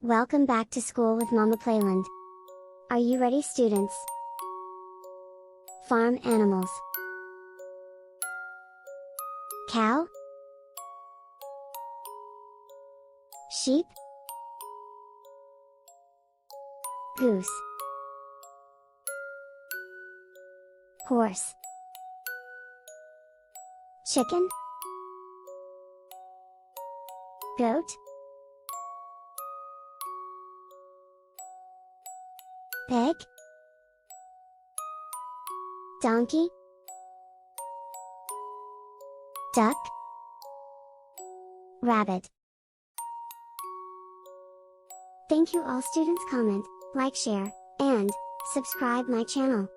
Welcome back to school with Mama Playland. Are you ready, students? Farm animals. Cow, sheep, goose, horse, chicken, goat, pig, donkey, duck, rabbit. Thank you all students. Comment, like, share, and subscribe my channel.